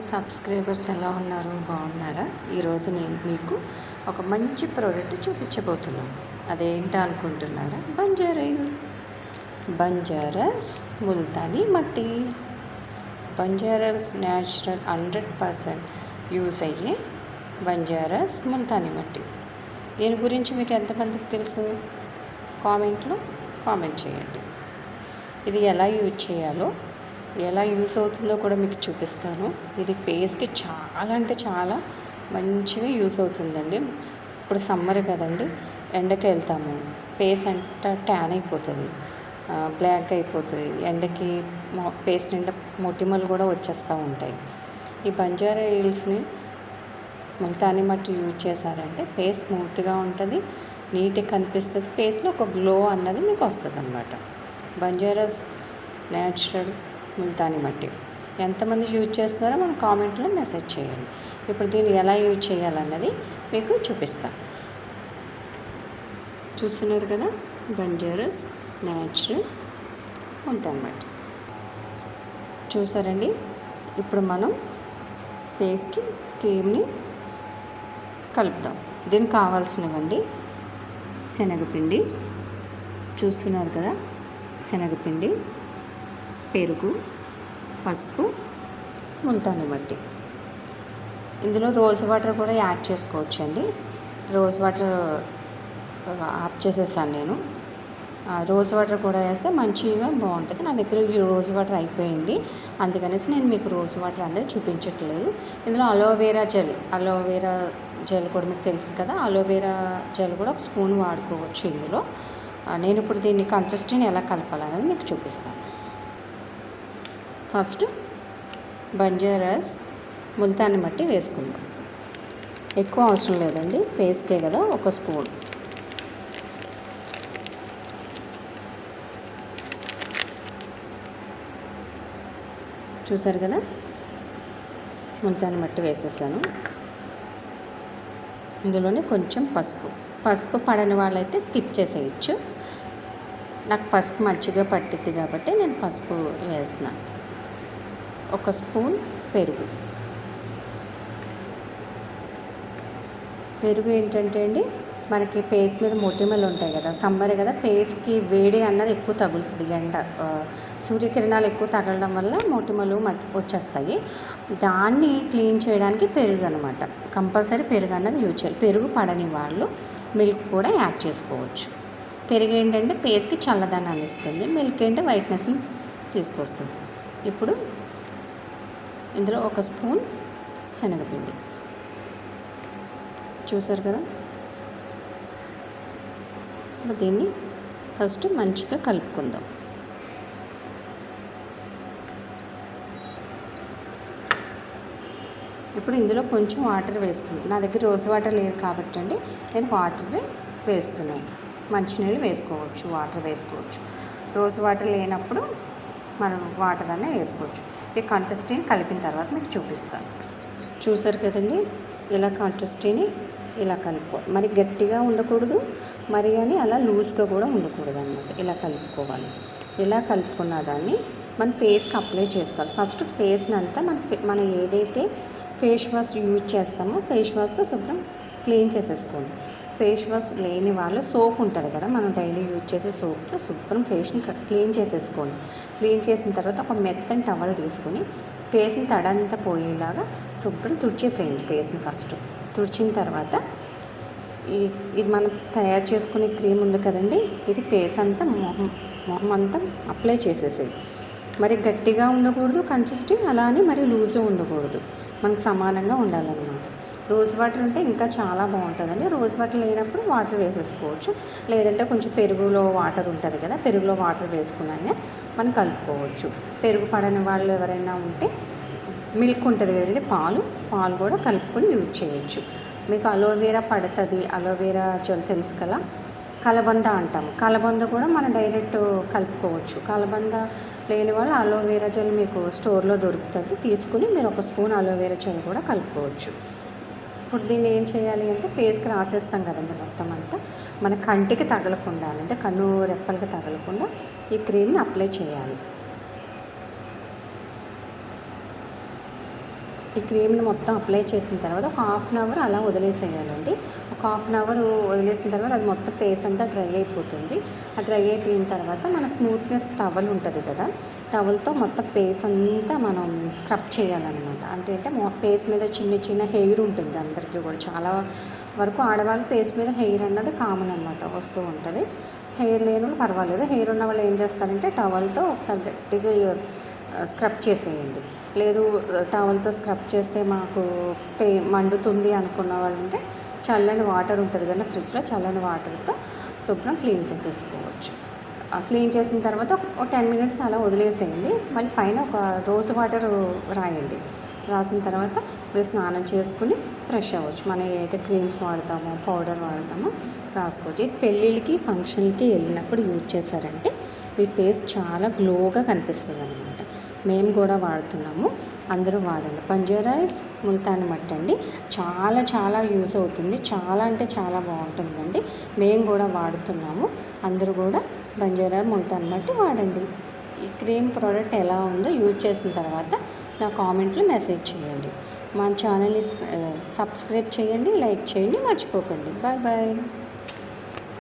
Subscribers ఎలా ఉన్నారు? బాగున్నారా? ఈరోజు నేను మీకు ఒక మంచి ప్రోడక్ట్ చూపించబోతున్నాను. అదేంటో అనుకుంటున్నారా? బంజారాస్ ముల్తానీ మట్టి. బంజారాస్ న్యాచురల్ 100% యూస్ అయ్యే బంజారాస్ ముల్తానీ మట్టి. దీని గురించి మీకు ఎంతమందికి తెలుసు? కామెంట్లో కామెంట్ చేయండి. ఇది ఎలా యూజ్ చేయాలో, ఎలా యూస్ అవుతుందో కూడా మీకు చూపిస్తాను. ఇది ఫేస్కి చాలా అంటే చాలా మంచిగా యూస్ అవుతుందండి. ఇప్పుడు సమ్మర్ కదండి, ఎండకి వెళ్తాము, ఫేస్ అంతా ట్యాన్ అయిపోతుంది, బ్లాక్ అయిపోతుంది. ఎండకి ఫేస్ నిండా మొటిమలు కూడా వచ్చేస్తూ ఉంటాయి. ఈ బంజారా హిల్స్ని ముల్తానీ మట్టి యూజ్ చేశారంటే ఫేస్ స్మూత్గా ఉంటుంది, నీట్గా కనిపిస్తుంది. ఫేస్లో ఒక గ్లో అన్నది మీకు వస్తుంది అన్నమాట. బంజారాస్ న్యాచురల్ ముల్తానీ మట్టి ఎంతమంది యూజ్ చేస్తున్నారో మన కామెంట్లో మెసేజ్ చేయండి. ఇప్పుడు దీన్ని ఎలా యూజ్ చేయాలన్నది మీకు చూపిస్తాను. చూస్తున్నారు కదా, బంజారాస్ న్యాచురల్ ముల్తానీ మట్టి చూసారండి. ఇప్పుడు మనం ఫేస్కి క్రీమ్ని కలుపుదాం. దీనికి కావాల్సినవండి శనగపిండి, చూస్తున్నారు కదా, శనగపిండి, పెరుగు, పసుపు, ముల్తానీ మట్టి. ఇందులో రోజ్ వాటర్ కూడా యాడ్ చేసుకోవచ్చండి. రోజ్ వాటర్ ఆఫ్ చేసేసాను నేను. రోజ్ వాటర్ కూడా వేస్తే మంచిగా బాగుంటుంది. నా దగ్గర రోజ్ వాటర్ అయిపోయింది, అందుకనేసి నేను మీకు రోజ్ వాటర్ అనేది చూపించట్లేదు. ఇందులో అలోవెరా జెల్ కూడా మీకు తెలుసు కదా, అలోవెరా జెల్ కూడా ఒక స్పూన్ వాడుకోవచ్చు ఇందులో. నేను ఇప్పుడు దీన్ని కన్సిస్టెంట్ ఎలా కలపాలనేది మీకు చూపిస్తాను. ఫస్ట్ బంజారాస్ ముల్తానీ మట్టి వేసుకుందాం. ఎక్కువ అవసరం లేదండి, ఫేస్కే కదా, ఒక స్పూన్. చూసారు కదా, ముల్తానీ మట్టి వేసేసాను. ఇందులోనే కొంచెం పసుపు పడని వాళ్ళైతే స్కిప్ చేసేయచ్చు. నాకు పసుపు మంచిగా పట్టిద్ది కాబట్టి నేను పసుపు వేస్తున్నాను. ఒక స్పూన్ పెరుగు ఏంటంటే అండి, మనకి ఫేస్ మీద మొటిమలు ఉంటాయి కదా, సమ్మర్ కదా, ఫేస్కి వేడి అన్నది ఎక్కువ తగులుతుంది. సూర్యకిరణాలు ఎక్కువ తగలడం వల్ల మొటిమలు వచ్చేస్తాయి. దాన్ని క్లీన్ చేయడానికి పెరుగు అనమాట. కంపల్సరీ పెరుగు అన్నది యూజ్ చేయాలి. పెరుగు పడని వాళ్ళు మిల్క్ కూడా యాడ్ చేసుకోవచ్చు. పెరుగు ఏంటంటే ఫేస్కి చల్లదనాన్ని ఇస్తుంది, మిల్క్ ఏంటంటే వైట్నెస్ని తీసుకొస్తుంది. ఇప్పుడు ఇందులో ఒక స్పూన్ శనగపిండి, చూసారు కదా. ఇప్పుడు దీన్ని ఫస్ట్ మంచిగా కలుపుకుందాం. ఇప్పుడు ఇందులో కొంచెం వాటర్ వేసుకుందాం. నా దగ్గర రోజ్ వాటర్ లేదు కాబట్టి అండి నేను వాటర్ వేస్తున్నాను. మంచినీళ్ళు వేసుకోవచ్చు, వాటర్ వేసుకోవచ్చు. రోజ్ వాటర్ లేనప్పుడు మనం వాటర్ అనే వేసుకోవచ్చు. ఈ కంటెస్టీని కలిపిన తర్వాత మీకు చూపిస్తాను. చూసారు కదండి, ఇలా కంటెస్టీని ఇలా కలుపుకోవాలి. మరి గట్టిగా ఉండకూడదు, మరి కానీ అలా లూజ్గా కూడా ఉండకూడదు అన్నమాట. ఇలా కలుపుకోవాలి. ఇలా కలుపుకున్న దాన్ని మన ఫేస్కి అప్లై చేసుకోవాలి. ఫస్ట్ ఫేస్ని అంతా మనం ఏదైతే ఫేస్ వాష్ యూజ్ చేస్తామో ఫేస్ వాష్తో శుభ్రం క్లీన్ చేసేసుకోండి. ఫేస్ వాష్ లేని వాళ్ళు సోప్ ఉంటుంది కదా, మనం డైలీ యూజ్ చేసే సోప్తో శుభ్రం ఫేస్ని క్లీన్ చేసేసుకోండి. క్లీన్ చేసిన తర్వాత ఒక మెత్తని టవల్ తీసుకొని ఫేస్ని తడంతా పోయేలాగా శుభ్రం తుడిచేసేయండి. ఫేస్ని ఫస్ట్ తుడిచిన తర్వాత ఇది మనం తయారు చేసుకునే క్రీమ్ ఉంది కదండి, ఇది ఫేస్ అంతా మొహం అంతా అప్లై చేసేసేది. మరి గట్టిగా ఉండకూడదు కన్సిస్టెంట్, అలా అని మరి లూజ్గా ఉండకూడదు, మనకు సమానంగా ఉండాలన్నమాట. రోజ్ వాటర్ ఉంటే ఇంకా చాలా బాగుంటుందండి. రోజ్ వాటర్ లేనప్పుడు వాటర్ వేసేసుకోవచ్చు, లేదంటే కొంచెం పెరుగులో వాటర్ ఉంటుంది కదా, పెరుగులో వాటర్ వేసుకుని అయినా మనం కలుపుకోవచ్చు. పెరుగు పడని వాళ్ళు ఎవరైనా ఉంటే మిల్క్ ఉంటుంది కదండి, పాలు కూడా కలుపుకొని యూజ్ చేయొచ్చు. మీకు అలోవెరా పడుతుంది, అలోవెరా జెల్ తెలుసు కదా, కలబంద అంటాము. కలబంద కూడా మనం డైరెక్ట్ కలుపుకోవచ్చు. కలబంద లేని వాళ్ళు అలోవెరా జెల్ మీకు స్టోర్లో దొరుకుతుంది, తీసుకుని మీరు ఒక స్పూన్ అలోవెరా జెల్ కూడా కలుపుకోవచ్చు. ఇప్పుడు దీన్ని ఏం చేయాలి అంటే ఫేస్కి రాసేస్తాం కదండి, మొత్తం అంతా మన కంటికి తగలకుండా, అంటే కన్ను రెప్పలకి తగలకుండా ఈ క్రీమ్ని అప్లై చేయాలి. ఈ క్రీమ్ని మొత్తం అప్లై చేసిన తర్వాత ఒక హాఫ్ అన్ అవర్ అలా వదిలేసేయాలండి. ఒక హాఫ్ అన్ అవర్ వదిలేసిన తర్వాత అది మొత్తం ఫేస్ అంతా డ్రై అయిపోతుంది. ఆ డ్రై అయిపోయిన తర్వాత మన స్మూత్నెస్ టవల్ ఉంటుంది కదా, టవల్తో మొత్తం ఫేస్ అంతా మనం స్క్రబ్ చేయాలన్నమాట. అంటే ఫేస్ మీద చిన్న చిన్న హెయిర్ ఉంటుంది అందరికీ కూడా. చాలా వరకు ఆడవాళ్ళ ఫేస్ మీద హెయిర్ అన్నది కామన్ అనమాట, వస్తూ ఉంటుంది. హెయిర్ లేని వాళ్ళు పర్వాలేదు. హెయిర్ ఉన్న వాళ్ళు ఏం చేస్తారంటే టవల్తో ఒకసారి గట్టిగా స్క్రబ్ చేసేయండి. లేదు టవల్తో స్క్రబ్ చేస్తే మాకు మండుతుంది అనుకున్న వాళ్ళు ఉంటే చల్లని వాటర్ ఉంటుంది కదా ఫ్రిడ్జ్లో, చల్లని వాటర్తో శుభ్రం క్లీన్ చేసేసుకోవచ్చు. క్లీన్ చేసిన తర్వాత ఒక 10 మినిట్స్ అలా వదిలేసేయండి. మళ్ళీ పైన ఒక రోజ్ వాటర్ రాయండి. రాసిన తర్వాత మీరు స్నానం చేసుకుని ఫ్రెష్ అవ్వచ్చు. మనం ఏదైతే క్రీమ్స్ వాడతామో, పౌడర్ వాడతామో రాసుకోవచ్చు. ఇది పెళ్ళిళ్ళకి, ఫంక్షన్కి వెళ్ళినప్పుడు యూజ్ చేశారంటే మీ ఫేస్ చాలా గ్లోగా కనిపిస్తుంది అనమాట. మేము కూడా వాడుతున్నాము, అందరూ వాడండి. బంజారాస్ ముల్తాన్ మట్టి అండి, చాలా చాలా యూజ్ అవుతుంది. చాలా అంటే చాలా బాగుంటుందండి. మేము కూడా వాడుతున్నాము. అందరూ కూడా బంజారా ముల్తాన్ మట్టి వాడండి. ఈ క్రీమ్ ప్రోడక్ట్ ఎలా ఉందో యూజ్ చేసిన తర్వాత నా కామెంట్లో మెసేజ్ చేయండి. మన ఛానల్ని సబ్స్క్రైబ్ చేయండి, లైక్ చేయండి, మర్చిపోకండి. Bye bye.